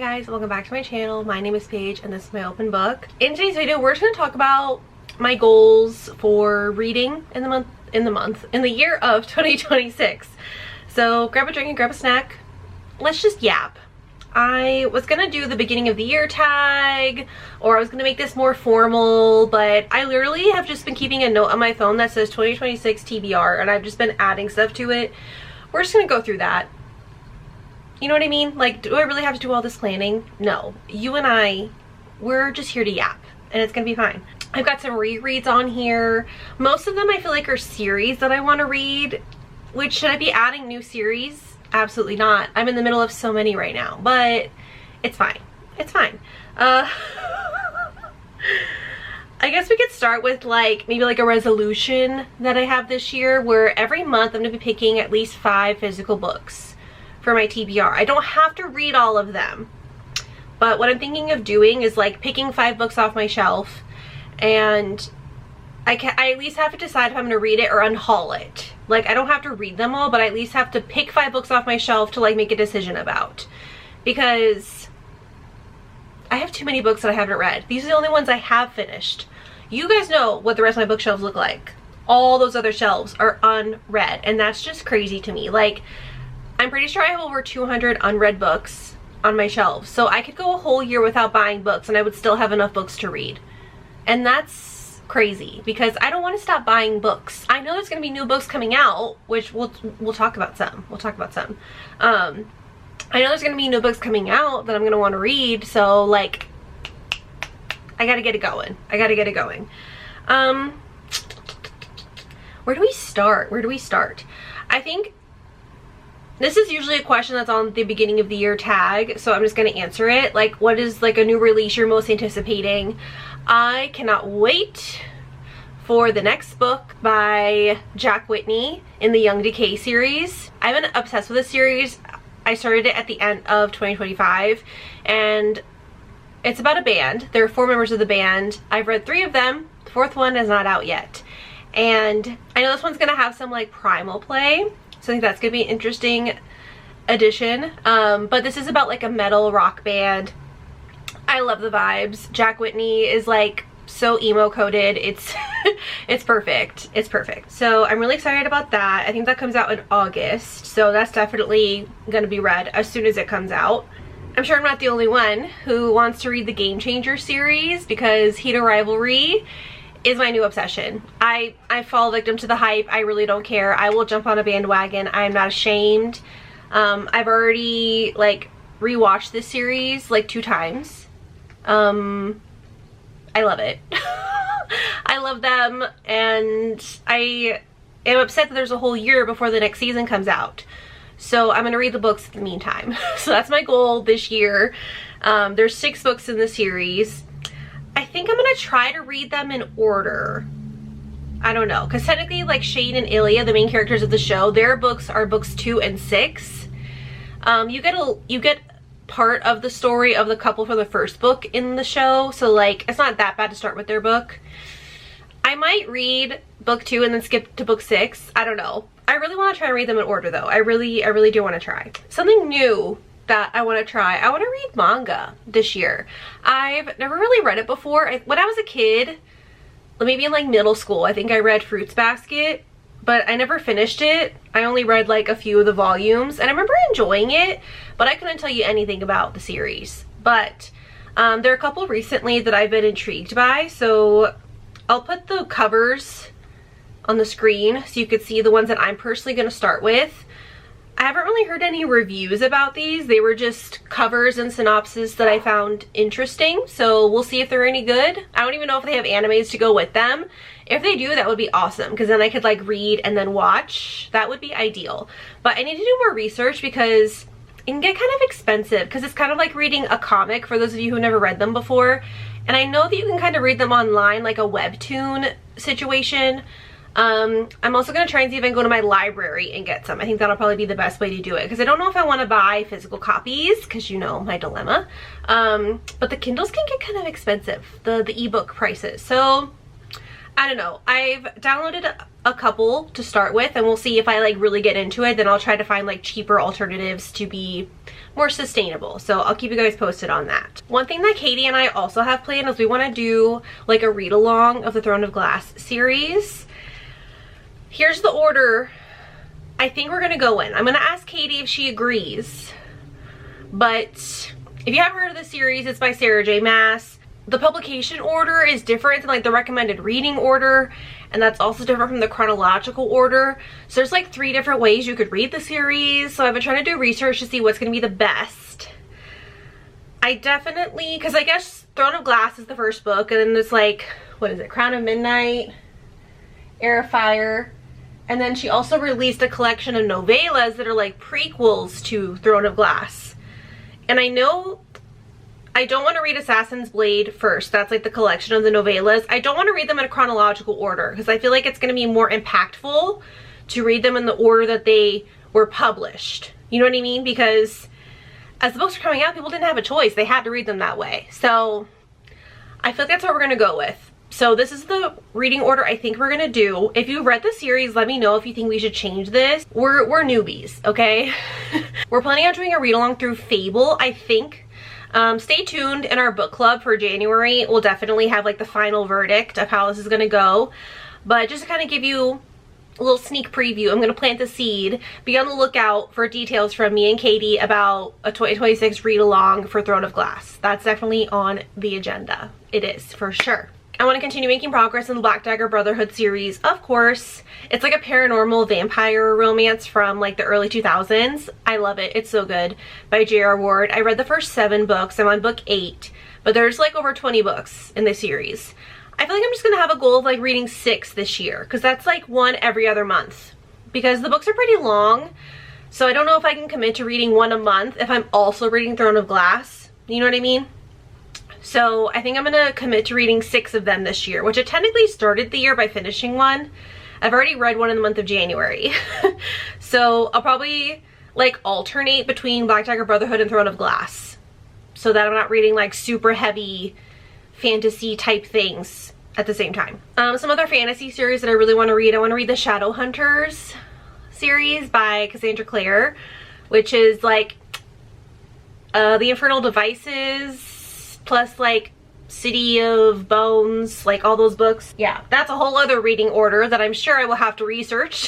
guys, welcome back to my channel. My name is Paige and this is my open book. In today's video, we're just going to talk about my goals for reading in the year of 2026. So grab a drink and grab a snack. Let's just yap. I was gonna do the beginning of the year tag, or I was gonna make this more formal, but I literally have just been keeping a note on my phone that says 2026 TBR, and I've just been adding stuff to it. We're just gonna go through that. You know what I mean? Like, do I really have to do all this planning? No. You and I, we're just here to yap, and it's gonna be fine. I've got some rereads on here. Most of them I feel like are series that I want to read. Which, should I be adding new series? Absolutely not. I'm in the middle of so many right now, but it's fine. It's fine. I guess we could start with maybe a resolution that I have this year, where every month I'm going to be picking at least 5 physical books for my TBR. I don't have to read all of them, but what I'm thinking of doing is picking 5 books off my shelf, and I at least have to decide if I'm going to read it or unhaul it. I don't have to read them all, but I at least have to pick 5 books off my shelf to make a decision about. Because I have too many books that I haven't read. These are the only ones I have finished. You guys know what the rest of my bookshelves look like. All those other shelves are unread, and that's just crazy to me. I'm pretty sure I have over 200 unread books on my shelves. So I could go a whole year without buying books and I would still have enough books to read. And that's crazy, because I don't want to stop buying books. I know there's going to be new books coming out, which we'll talk about some. I know there's going to be new books coming out that I'm going to want to read, so I gotta get it going. Where do we start? I think this is usually a question that's on the beginning of the year tag, so I'm just gonna answer it. What is a new release you're most anticipating? I cannot wait for the next book by Jack Whitney in the Young Decay series. I've been obsessed with this series. I started it at the end of 2025, and it's about a band. There are 4 members of the band. I've read 3 of them. The 4th one is not out yet. And I know this one's gonna have some primal play, so I think that's gonna be an interesting addition. But this is about a metal rock band. I love the vibes. Jack Whitney is so emo coded. It's it's perfect. It's perfect. So I'm really excited about that. I think that comes out in August, so that's definitely gonna be read as soon as it comes out. I'm sure I'm not the only one who wants to read the Game Changer series, because Heat of Rivalry is my new obsession. I fall victim to the hype. I really don't care. I will jump on a bandwagon. I am not ashamed. I've already rewatched this series 2 times. I love it. I love them, and I am upset that there's a whole year before the next season comes out. So I'm gonna read the books in the meantime. So that's my goal this year. There's 6 books in the series. I think I'm gonna try to read them in order. I don't know, because technically Shane and Ilya, the main characters of the show, their books are books 2 and 6. You get part of the story of the couple from the first book in the show, so it's not that bad to start with their book. I might read book 2 and then skip to book 6. I don't know. I really want to try and read them in order though. I really do want to try. Something new that I want to try. I want to read manga this year. I've never really read it before. When I was a kid, maybe in middle school, I think I read Fruits Basket, but I never finished it. I only read a few of the volumes, and I remember enjoying it, but I couldn't tell you anything about the series. But there are a couple recently that I've been intrigued by, so I'll put the covers on the screen so you could see the ones that I'm personally going to start with. I haven't really heard any reviews about these. They were just covers and synopses that I found interesting, so we'll see if they're any good. I don't even know if they have animes to go with them. If they do, that would be awesome, because then I could read and then watch. That would be ideal. But I need to do more research, because it can get kind of expensive, because it's kind of like reading a comic for those of you who never read them before. And I know that you can kind of read them online, like a webtoon situation. I'm also going to try and see if I can go to my library and get some. I think that'll probably be the best way to do it, because I don't know if I want to buy physical copies, because you know my dilemma. But the Kindles can get kind of expensive, the ebook prices. So I don't know. I've downloaded a couple to start with, and we'll see if I like really get into it. Then I'll try to find like cheaper alternatives to be more sustainable. So I'll keep you guys posted on that. One thing that Katie and I also have planned is we want to do like a read along of the Throne of Glass series. Here's the order I think we're gonna go in. I'm gonna ask Katie if she agrees, but if you haven't heard of the series, it's by Sarah J Maas. The publication order is different than like the recommended reading order, and that's also different from the chronological order. So there's like 3 different ways you could read the series. So I've been trying to do research to see what's going to be the best. I definitely, because I guess Throne of Glass is the first book, and then there's like, what is it, Crown of Midnight, Heir of Fire, and then she also released a collection of novellas that are like prequels to Throne of Glass. And I know I don't want to read Assassin's Blade first. That's like the collection of the novellas. I don't want to read them in a chronological order because I feel like it's going to be more impactful to read them in the order that they were published. You know what I mean? Because as the books were coming out, people didn't have a choice. They had to read them that way. So I feel like that's what we're going to go with. So this is the reading order I think we're going to do. If you've read the series, let me know if you think we should change this. We're newbies, okay? We're planning on doing a read along through Fable, I think. Stay tuned in our book club for January. We'll definitely have like the final verdict of how this is going to go. But just to kind of give you a little sneak preview, I'm going to plant the seed. Be on the lookout for details from me and Katie about a 2026 read along for Throne of Glass. That's definitely on the agenda. It is, for sure. I want to continue making progress in the Black Dagger Brotherhood series, of course. It's like a paranormal vampire romance from like the early 2000s. I love it. It's so good. By J.R. Ward. I read the first 7 books. I'm on book 8. But there's like over 20 books in this series. I feel like I'm just going to have a goal of like reading 6 this year. Because that's like 1 every other month. Because the books are pretty long. So I don't know if I can commit to reading 1 a month if I'm also reading Throne of Glass. You know what I mean? So I think I'm going to commit to reading 6 of them this year, which I technically started the year by finishing 1. I've already read 1 in the month of January. So I'll probably like alternate between Black Dagger Brotherhood and Throne of Glass so that I'm not reading like super heavy fantasy type things at the same time. Some other fantasy series that I really want to read. I want to read the Shadowhunters series by Cassandra Clare, which is like the Infernal Devices plus like City of Bones, like all those books. Yeah, that's a whole other reading order that I'm sure I will have to research.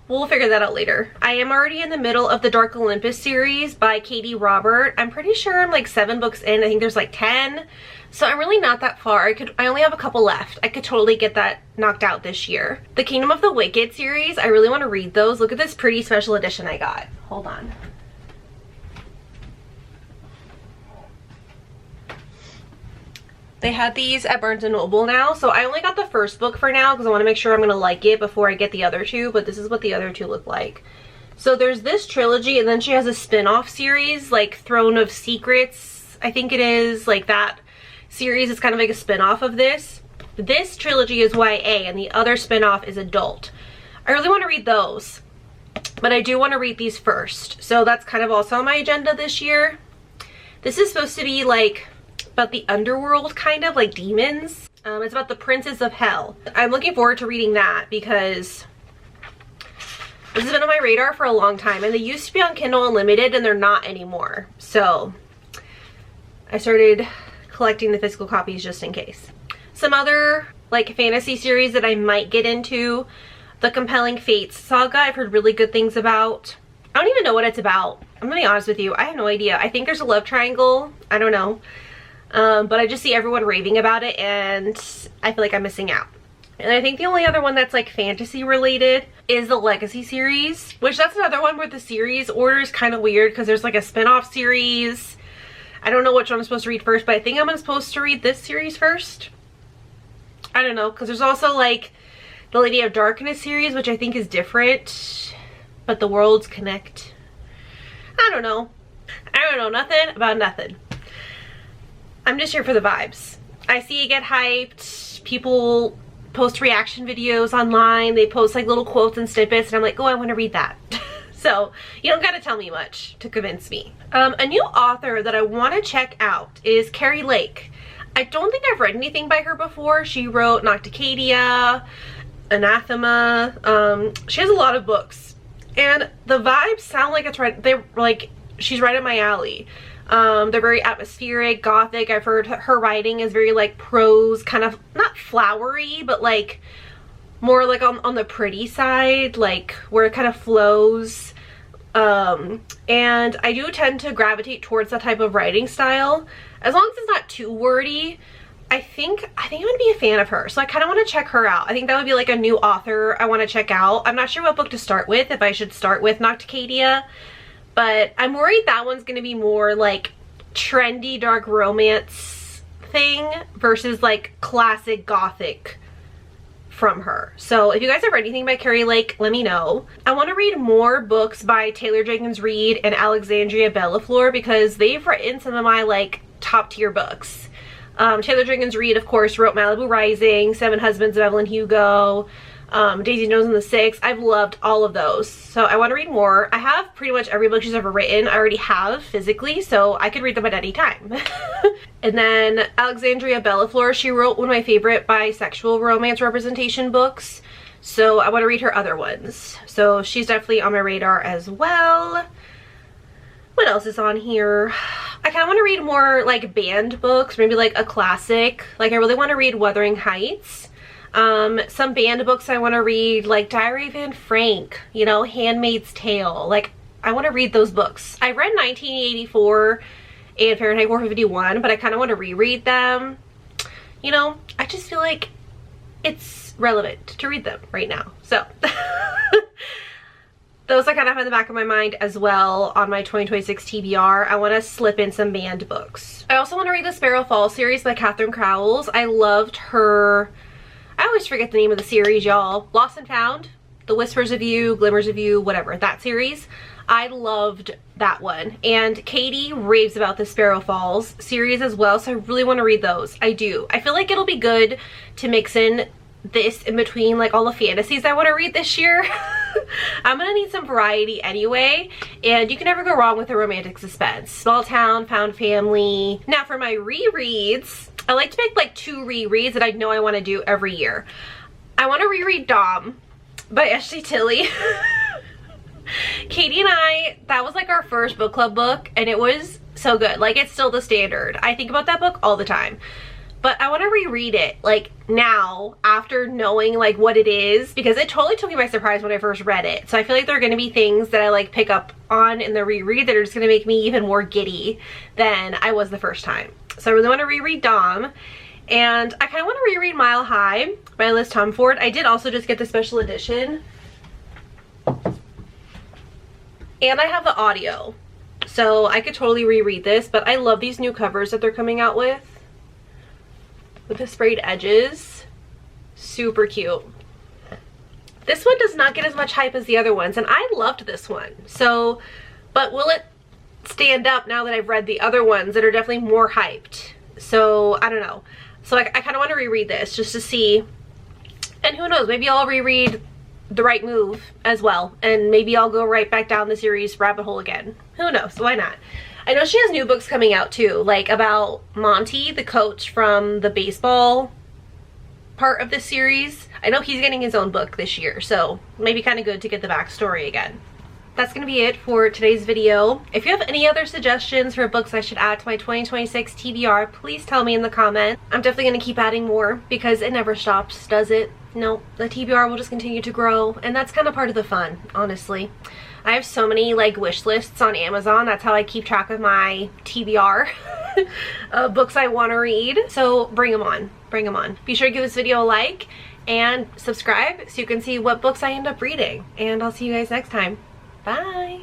We'll figure that out later. I am already in the middle of the Dark Olympus series by Katie Robert. I'm pretty sure I'm like 7 books in. I think there's like 10. So I'm really not that far. I only have a couple left. I could totally get that knocked out this year. The Kingdom of the Wicked series, I really want to read those. Look at this pretty special edition I got. Hold on. They had these at Barnes & Noble now, so I only got the first book for now because I want to make sure I'm going to like it before I get the other 2, but this is what the other 2 look like. So there's this trilogy, and then she has a spin-off series, like Throne of Secrets, I think it is, like that series is kind of like a spin-off of this. This trilogy is YA, and the other spin-off is adult. I really want to read those, but I do want to read these first, so that's kind of also on my agenda this year. This is supposed to be like about the underworld, kind of like demons. It's about the Princes of Hell. I'm looking forward to reading that because this has been on my radar for a long time, and they used to be on Kindle Unlimited and they're not anymore. So I started collecting the physical copies just in case. Some other like fantasy series that I might get into, the Compelling Fates saga, I've heard really good things about. I don't even know what it's about. I'm gonna be honest with you, I have no idea. I think there's a love triangle, I don't know. But I just see everyone raving about it and I feel like I'm missing out. And I think the only other one that's like fantasy related is the Legacy series, which that's another one where the series order is kind of weird because there's like a spin-off series. I don't know which one I'm supposed to read first, but I think I'm supposed to read this series first. I don't know, because there's also like the Lady of Darkness series, which I think is different, but the worlds connect. I don't know. I don't know nothing about nothing. I'm just here for the vibes. I see it get hyped. People post reaction videos online. They post like little quotes and snippets, and I'm like, oh, I want to read that. So you don't gotta tell me much to convince me. A new author that I want to check out is Carrie Lake. I don't think I've read anything by her before. She wrote Nocticadia, Anathema. She has a lot of books, and the vibes sound like it's right. They're like, she's right up my alley. They're very atmospheric, gothic. I've heard her writing is very like prose, kind of not flowery, but like more like on the pretty side, like where it kind of flows. And I do tend to gravitate towards that type of writing style. As long as it's not too wordy, I think I'm gonna be a fan of her. So I kind of want to check her out. I think that would be like a new author I want to check out. I'm not sure what book to start with, if I should start with Nocticadia, but I'm worried that one's gonna be more like trendy dark romance thing versus like classic gothic from her. So if you guys have read anything by Carrie Lake, let me know. I want to read more books by Taylor Jenkins Reid and Alexandria Bellafleur because they've written some of my like top tier books. Taylor Jenkins Reid, of course, wrote Malibu Rising, Seven Husbands of Evelyn Hugo, Daisy Jones and the Six. I've loved all of those, so I want to read more. I have pretty much every book she's ever written. I already have physically, so I could read them at any time. And then Alexandria Bellafleur, she wrote one of my favorite bisexual romance representation books, so I want to read her other ones. So she's definitely on my radar as well. What else is on here? I kind of want to read more like banned books, maybe like a classic. Like I really want to read Wuthering Heights. Some banned books I want to read, like Diary of Anne Frank, you know, Handmaid's Tale. Like I want to read those books. I read 1984 and Fahrenheit 451, but I kind of want to reread them. You know, I just feel like it's relevant to read them right now. So those I kind of have in the back of my mind as well on my 2026 TBR. I want to slip in some banned books. I also want to read the Sparrow Falls series by Catherine Crowells. I loved her, I always forget the name of the series, y'all. Lost and Found, The Whispers of You, Glimmers of You, whatever, that series. I loved that one. And Katie raves about the Sparrow Falls series as well, so I really want to read those. I do. I feel like it'll be good to mix in this in between like all the fantasies I want to read this year. I'm gonna need some variety anyway, and you can never go wrong with a romantic suspense. Small town, found family. Now for my rereads, I like to pick like 2 rereads that I know I want to do every year. I want to reread Dom by Ashley Tilley. Katie and I, that was like our first book club book, and it was so good. Like it's still the standard. I think about that book all the time. But I want to reread it like now after knowing like what it is, because it totally took me by surprise when I first read it. So I feel like there are going to be things that I like pick up on in the reread that are just going to make me even more giddy than I was the first time. So I really want to reread Dom, and I kind of want to reread Mile High by Liz Tomford. I did also just get the special edition, and I have the audio, so I could totally reread this. But I love these new covers that they're coming out with the sprayed edges. Super cute. This one does not get as much hype as the other ones, and I loved this one. So, but will it stand up now that I've read the other ones that are definitely more hyped? So I don't know. So I kind of want to reread this just to see, and who knows, maybe I'll reread The Right Move as well, and maybe I'll go right back down the series rabbit hole again. Who knows? Why not? I know she has new books coming out too, like about Monty, the coach from the baseball part of this series. I know he's getting his own book this year, so maybe kind of good to get the backstory again. That's gonna be it for today's video. If you have any other suggestions for books I should add to my 2026 TBR, please tell me in the comments. I'm definitely gonna keep adding more because it never stops, does it? No, the TBR will just continue to grow, and that's kind of part of the fun, honestly. I have so many like wish lists on Amazon. That's how I keep track of my TBR books I want to read. So bring them on, bring them on. Be sure to give this video a like and subscribe so you can see what books I end up reading. And I'll see you guys next time. Bye.